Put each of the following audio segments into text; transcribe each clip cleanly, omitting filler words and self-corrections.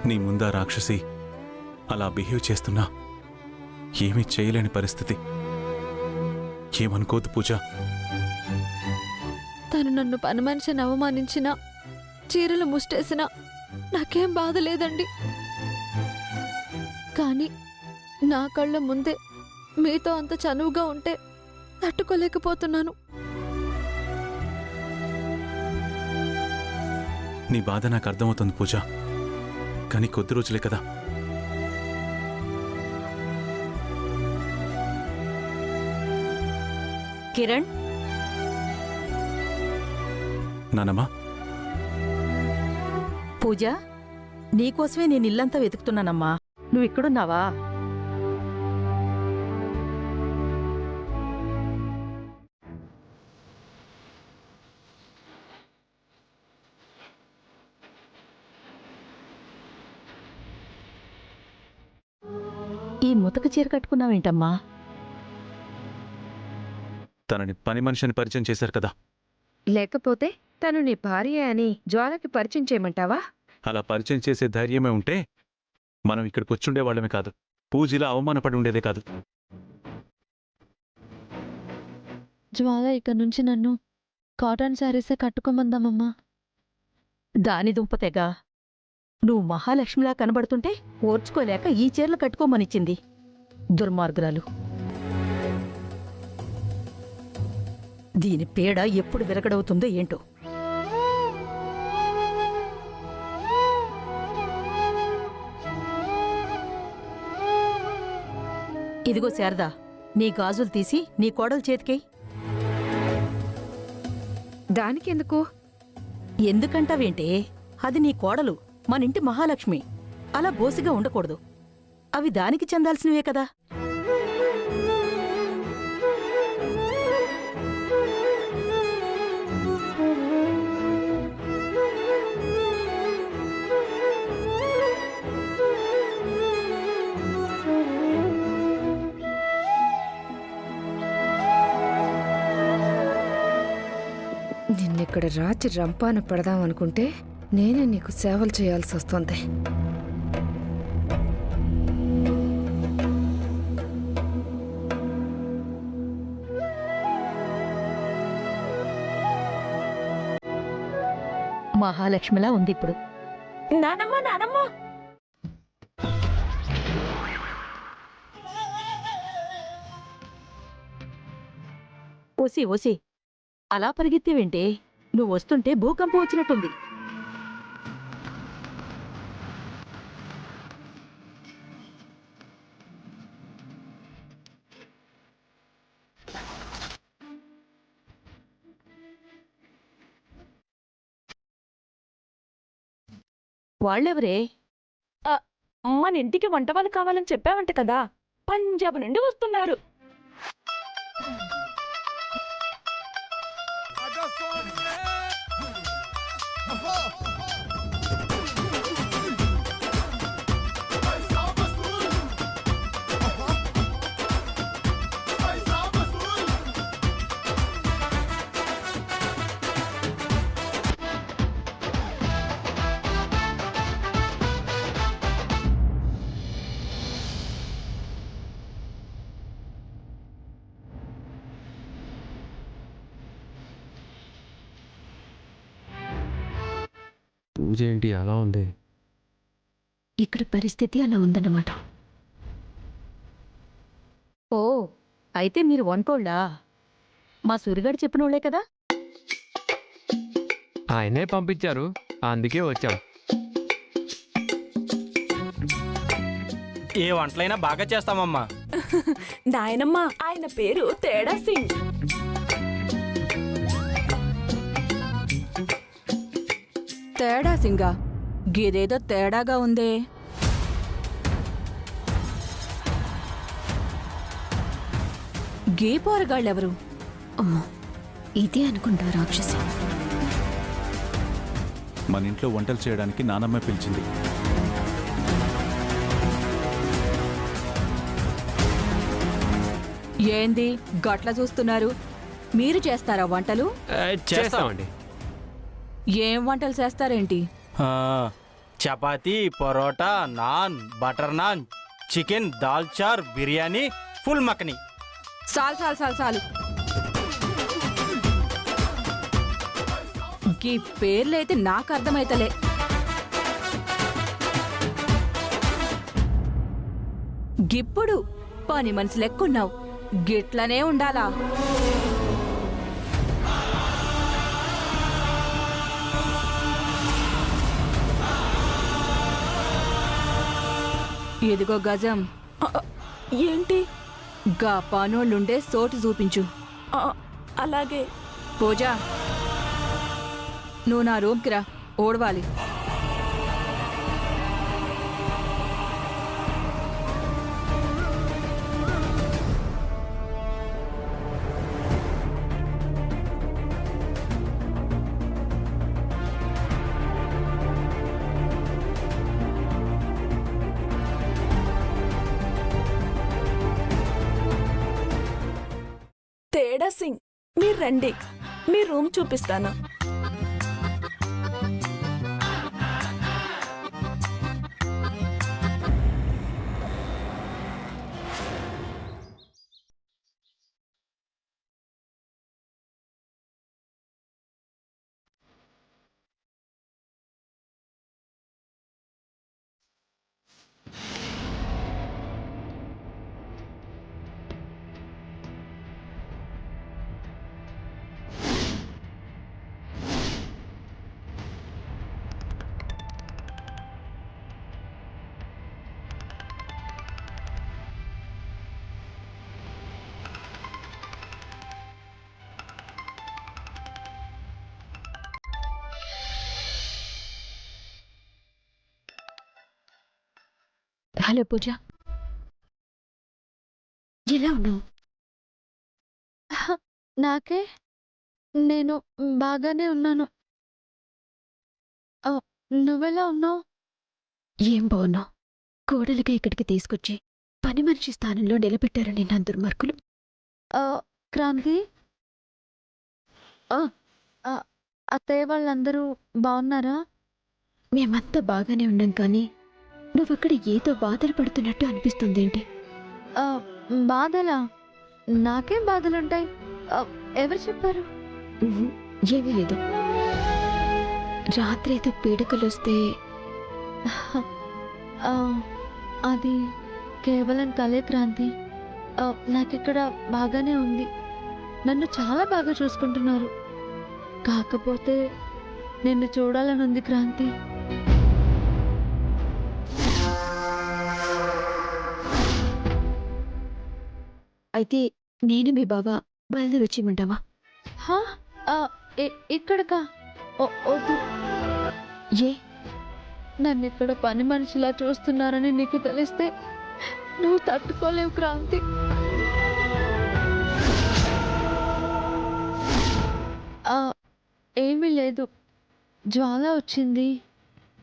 నీ ముందా రాక్షసి అలా బిహేవ్ చేస్తున్నా ఏమీ చేయలేని పరిస్థితి. ఏమనుకోదు పూజ. తను నన్ను పని మనిషిని అవమానించినా, చీరలు ముష్టేసినా నాకేం బాధ లేదండి. కానీ నా కళ్ళ ముందే మీతో అంత చనువుగా ఉంటే తట్టుకోలేకపోతున్నాను. నీ బాధ నాకు అర్థమవుతుంది పూజ, కానీ కొద్ది రోజులే కదా. కిరణ్, నానమ్మా. పూజ, నీకోసమే నేను ఇల్లంతా వెతుకుతున్నానమ్మా. నువ్వు ఇక్కడున్నావా? ఈ ముతక చీర కట్టుకున్నావేంటమ్మా? తనని పని మనిషిని పరిచయం చేశారు కదా. లేకపోతే తను నీ భార్య అని జ్వాలకి పరిచయం చేయమంటావా? అలా పరిచయం చేసే ధైర్యమే ఉంటే మనం ఇక్కడికి వచ్చుండే వాళ్ళమే కాదు, పూజలా అవమానపడి ఉండేదే కాదు. జ్వాల ఇక నుంచి నన్ను కాటన్ శారీసే కట్టుకోమందామమ్మా. దాని దుంపతెగా, నువ్వు మహాలక్ష్మిలా కనబడుతుంటే ఓర్చుకోలేక ఈ చీరలు కట్టుకోమనిచ్చింది. దుర్మార్గురాలు. దీని పీడ ఎప్పుడు విరగడవుతుందో ఏంటో. ఇదిగో శారదా, నీ గాజులు తీసి నీ కోడలు చేతికేయ్. దానికెందుకు? ఎందుకంటావేంటే, అది నీ కోడలు, మనింటి మహాలక్ష్మి. అలా బోసిగా ఉండకూడదు. అవి దానికి చెందాల్సినవే కదా. నిన్నిక్కడ రాచి రంపాన పెడదామనుకుంటే నేనే నీకు సేవలు చేయాల్సి వస్తుంది. మహాలక్ష్మిలా ఉంది ఇప్పుడు. నానమ్మ, నానమ్మ! ఓసి ఓసి, అలా పరిగెత్తేవేంటే? నువ్వు వస్తుంటే భూకంపం వచ్చినట్టుంది. వాళ్ళెవరే? మన ఇంటికి వంట వాళ్ళు కావాలని చెప్పావంట కదా, పంజాబ్ నుండి వస్తున్నారు. పూజ ఏంటి అలా ఉంది? ఇక్కడ పరిస్థితి అలా ఉందన్నమాట. ఓ, అయితే మీరు వంటోళ్ళా? మా సూరిగాడు చెప్పినోళ్లే కదా. ఆయనే పంపించారు, అందుకే వచ్చాం. ఏ వంటలైనా బాగా చేస్తామమ్మా. నాయనమ్మ, ఆయన పేరు తేడా సింగ్. తేడా సింగా? గిదేదో తేడాగా ఉందే. గీ పోరగాళ్ళెవరు? అమ్మో, ఇదే అనుకుంటా రాక్షసి. మన ఇంట్లో వంటలు చేయడానికి నానమ్మ పిలిచింది. ఏంది గట్ల చూస్తున్నారు? మీరు చేస్తారా వంటలు? చేస్తామండి. ఏం వంటలు చేస్తారేంటి? Chapati parotta naan butter naan chicken dalcha biryani full makhani. చాలు చాలు చాలు చాలు ఈ పేర్లైతే నాకు అర్థమైతలే. గిప్పుడు పని మనిషి లెక్కున్నావు, గిట్లనే ఉండాలా? ఇదిగో గజం. ఏంటి? గా పనోళ్ళుండే సోటు చూపించు. అలాగే. పూజా, నువ్వు నా రూమ్కి రా, ఓడవాలి. తేడా సింగ్, మీరు రండి, మీ రూమ్ చూపిస్తాను. హలో పూజ, ఎలా ఉన్నావు? నాకే, నేను బాగానే ఉన్నాను. నువ్వెలా ఉన్నావు? ఏం బాగున్నావు? కోడలిగా ఇక్కడికి తీసుకొచ్చి పని మనిషి స్థానంలో నిలబెట్టారని నా దుర్మార్గులు. క్రాంతి, అత్తయ్య వాళ్ళందరూ బాగున్నారా? మేమంతా బాగానే ఉన్నాం, కానీ నువ్వక్కడ ఏదో బాధలు పడుతున్నట్టు అనిపిస్తుందేంటి? బాధలా? నాకేం బాధలుంటాయి? ఎవరు చెప్పారు? ఏమీ లేదు. రాత్రి ఏదో పీడకలు వస్తే అది కేవలం కలే క్రాంతి. నాకిక్కడ బాగానే ఉంది, నన్ను చాలా బాగా చూసుకుంటున్నారు. కాకపోతే నిన్ను చూడాలని ఉంది క్రాంతి. అయితే నేను మీ బావ బయలుదేరి వచ్చేయమంటావా? ఇక్కడకా? వద్దు. ఏ? నన్ను ఇక్కడ పని మనిషిలా చూస్తున్నారని నీకు తెలిస్తే నువ్వు తట్టుకోలేవు క్రాంతి. ఏమీ లేదు, జ్వాల వచ్చింది.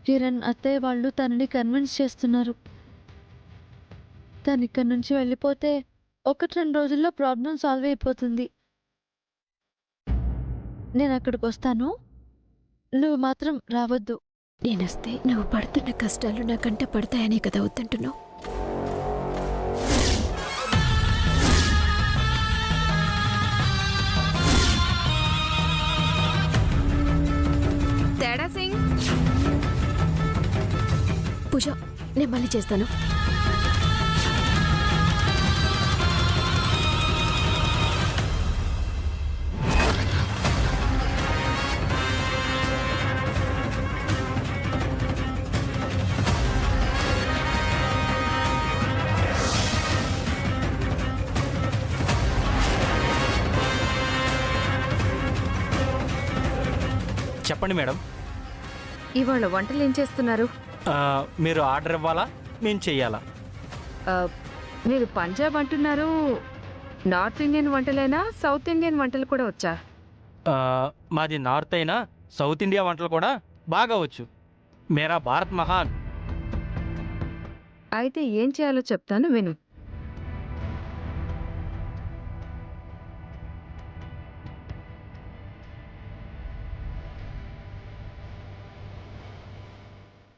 కిరణ్ అత్తయ్య వాళ్ళు తనని కన్విన్స్ చేస్తున్నారు. తను ఇక్కడి నుంచి వెళ్ళిపోతే 1-2 రోజుల్లో ప్రాబ్లం సాల్వ్ అయిపోతుంది. నేను అక్కడికి వస్తాను, నువ్వు మాత్రం రావద్దు. నేనొస్తే నువ్వు పడుతున్న కష్టాలు నాకంట పడతాయనే కదా వద్దంటున్నావు. తేడా సింగ్, పూజ, నేను మళ్ళీ చేస్తాను. చెప్పండి మేడం. ఇవాళ వంటలు ఏం చేస్తున్నారు? మీరు ఆర్డర్ ఇవ్వాలా, మేము చెయ్యాలా? మీరు పంజాబ్ అంటున్నారు, నార్త్ ఇండియన్ వంటలేనా, సౌత్ ఇండియన్ వంటలు కూడా వచ్చా? మాది నార్త్ అయినా సౌత్ ఇండియా వంటలు కూడా బాగా వచ్చు. మేరా భారత్ మహాన్. అయితే ఏం చేయాలో చెప్తాను విను.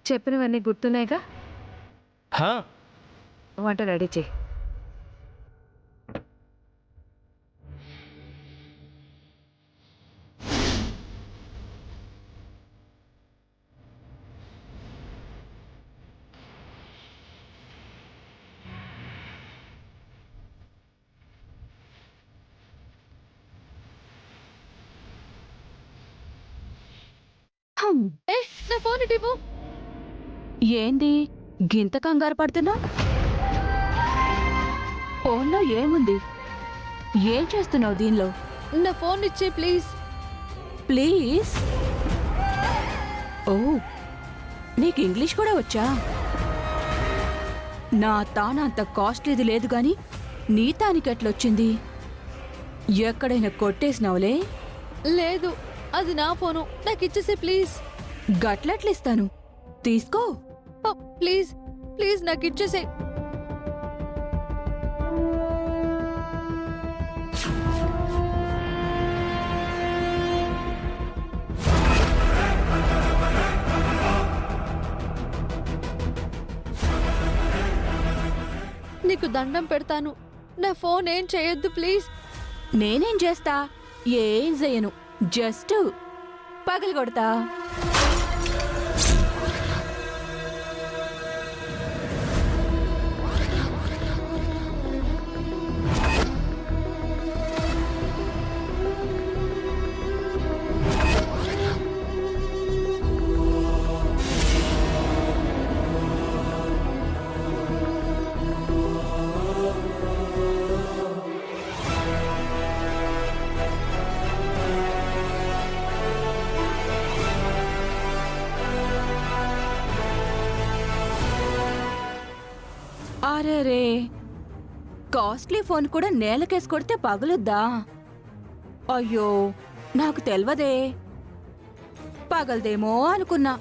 చెప్పినవన్నీ గుర్తున్నాయిగా? హా, వంట రెడీ చేయి. ఏ నా ఫోన్ ఇవ్వు. ఏంది గింత కంగారు పడుతున్నా? ఫోన్లో ఏముంది? ఏం చేస్తున్నావు దీనిలో? నా ఫోన్ ఇచ్చే ప్లీజ్. ప్లీజ్. ఓ, నీకు ఇంగ్లీష్ కూడా వచ్చా? నా తాన అంత కాస్ట్లీది లేదు గాని నీ తానికెట్లొచ్చింది? ఎక్కడైనా కొట్టేసినావులే? లేదు, అది నా ఫోను. నాకు ఇచ్చేసే ప్లీజ్. గట్లెట్లిస్తాను, తీసుకో. ప్లీజ్ ప్లీజ్ నాకు ఇచ్చేసే. నీకు దండం పెడతాను, నా ఫోన్ ఏం చేయొద్దు ప్లీజ్. నేనేం చేస్తా? ఏం చెయ్యను, జస్ట్ పగలగొడతా. అరే, కాస్ట్లీ ఫోన్ కూడా నేలకేసి కొడితే పగులుద్దా? అయ్యో, నాకు తెల్వదే. పగలదేమో అనుకున్నా.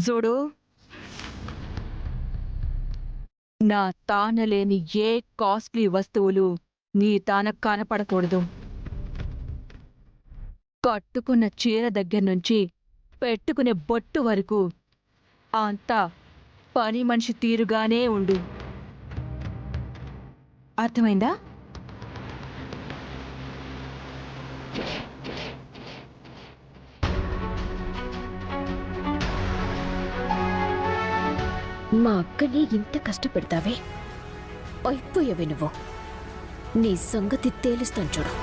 చూడు, నా తానలేని ఏ కాస్ట్లీ వస్తువులు నీ తాన కనపడకూడదు. కట్టుకున్న చీర దగ్గర నుంచి పెట్టుకునే బొట్టు వరకు అంతా పని మనిషి తీరుగానే ఉండు. అర్థమైందా? మా అక్కని ఇంత కష్టపెడతావే, అయిపోయావే నువ్వు. నీ సంగతి తేలుస్తాను చూడు.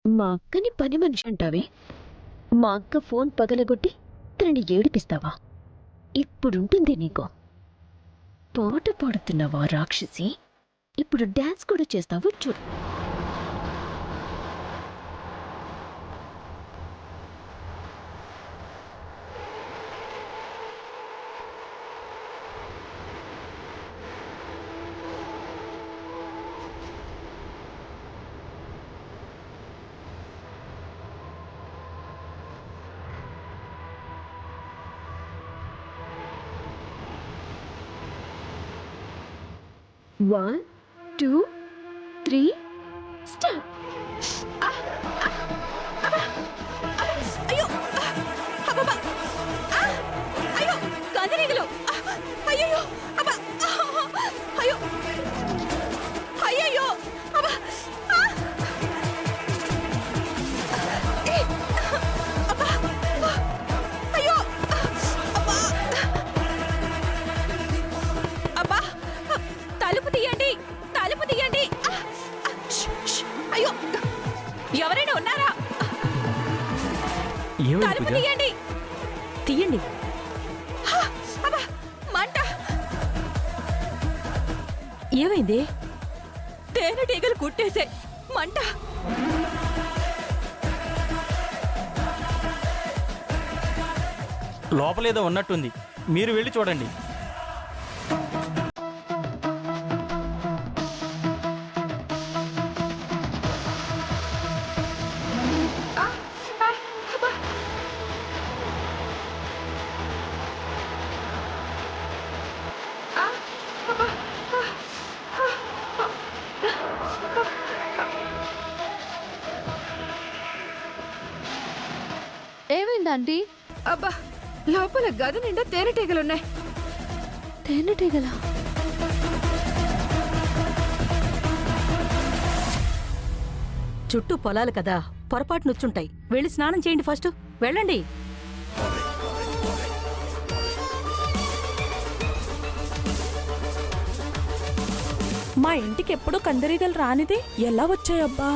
మా అక్కని పని మనిషి అంటావే, మా అక్క ఫోన్ పగలగొట్టి తనని ఏడిపిస్తావా? ఇప్పుడుంటుంది నీకు. పాట పాడుతున్నావా రాక్షసి? ఇప్పుడు డాన్స్ కూడా చేస్తావు చూడు. 1 2 3 స్టార్ట్. అయ్యో అబ్బబ్బా! అయ్యో కందిరీగలు! అయ్యయ్యో అబ్బా! అయ్యో అయ్యయ్యో అబ్బా! అబ్బా! అయ్యో అబ్బా! అబ్బా! తలుపు తీయండి, తలుపు తీయండి! అయ్యో ఎవరైనా ఉన్నారా? తలుపు తీయండి, తీయండి! అబ్బా! మంట! ఏమైంది? తేనెటీగలు కుట్టేసే మంట! లోపలేదో ఉన్నట్టుంది, మీరు వెళ్ళి చూడండి. ఏమైందంటీ? అబ్బా, లోపల గది నిండా తేనెటీగలున్నాయి. తేనెటీగలా? చుట్టూ పొలాలు కదా, పొరపాటు నొచ్చుంటాయి. వెళ్ళి స్నానం చేయండి ఫస్ట్. వెళ్ళండి. మా ఇంటికి ఎప్పుడూ కందిరీగలు రానిది ఎలా వచ్చాయబ్బా?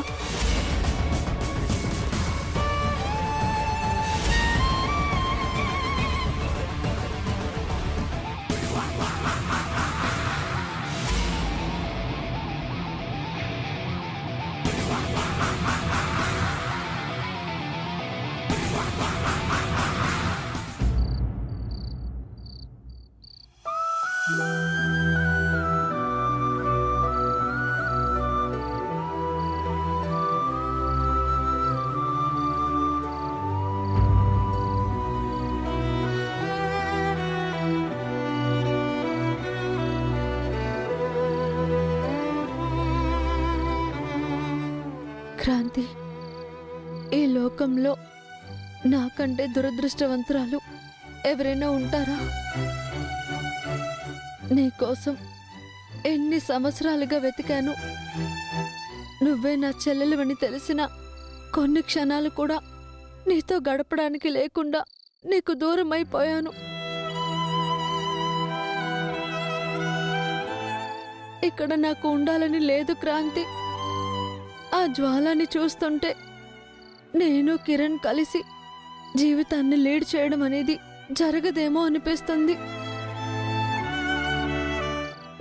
క్రాంతి, ఈ లోకంలో నాకంటే దురదృష్టవంతురాలు ఎవరైనా ఉంటారా? నీకోసం ఎన్ని సంవత్సరాలుగా వెతికాను. నువ్వే నా చెల్లెలువని తెలిసిన కొన్ని క్షణాలు కూడా నీతో గడపడానికి లేకుండా నీకు దూరం అయిపోయాను. ఇక్కడ నాకు ఉండాలని లేదు క్రాంతి. ఆ జ్వాలని చూస్తుంటే నేను కిరణ్ కలిసి జీవితాన్ని లీడ్ చేయడం అనేది జరగదేమో అనిపిస్తుంది.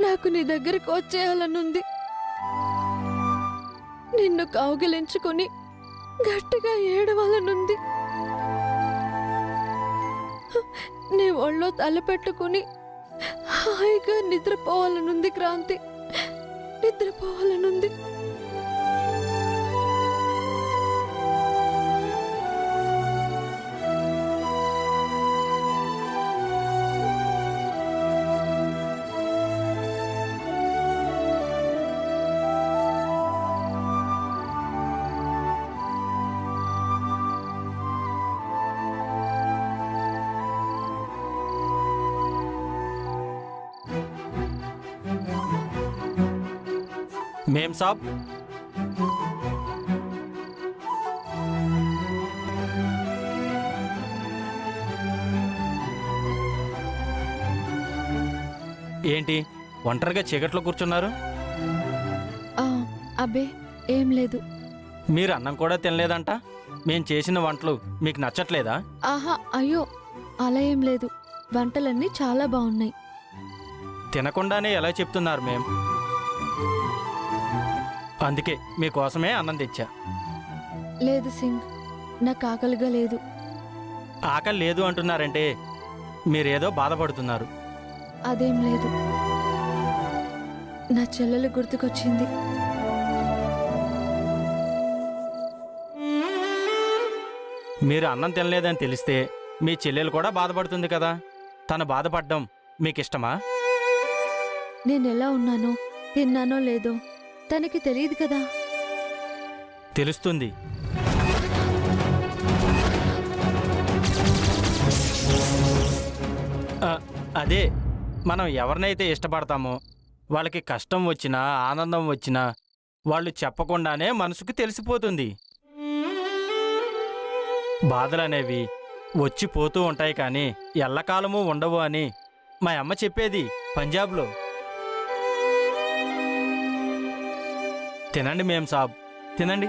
నాకు నీ దగ్గరికి వచ్చేయాలనుంది. నిన్ను కౌగిలించుకొని గట్టిగా ఏడవాలనుంది. నీ ఒళ్ళో తలపెట్టుకుని హాయిగా నిద్రపోవాలనుంది క్రాంతి, నిద్రపోవాలనుంది. మేం సాబ్, ఏంటి ఒంటరిగా చీకట్లో కూర్చున్నారు? అబ్బే ఏం లేదు. మీరు అన్నం కూడా తినలేదంట. మేం చేసిన వంటలు మీకు నచ్చట్లేదా? ఆహా, అయ్యో అలా ఏం లేదు. వంటలన్నీ చాలా బాగున్నాయి. తినకుండానే ఎలా చెప్తున్నారు మేం? అందుకే మీకోసమే అన్నం తెచ్చా. లేదు సింగ్, నాకు ఆకలిగా లేదు. ఆకలి లేదు అంటున్నారంటే మీరేదో బాధపడుతున్నారు. అదేం లేదు, నా చెల్లెలు గుర్తుకొచ్చింది. మీరు అన్నం తినలేదని తెలిస్తే మీ చెల్లెలు కూడా బాధపడుతుంది కదా. తను బాధపడడం మీకిష్టమా? నేనెలా ఉన్నానో తిన్నానో లేదో తనకి తెలియదు కదా. తెలుస్తుంది. అదే మనం ఎవరినైతే ఇష్టపడతామో వాళ్ళకి కష్టం వచ్చినా ఆనందం వచ్చినా వాళ్ళు చెప్పకుండానే మనసుకు తెలిసిపోతుంది. బాధలనేవి వచ్చి పోతూ ఉంటాయి కానీ ఎల్లకాలమూ ఉండవు అని మా అమ్మ చెప్పేది పంజాబ్లో. తినండి మేం సాబ్, తినండి.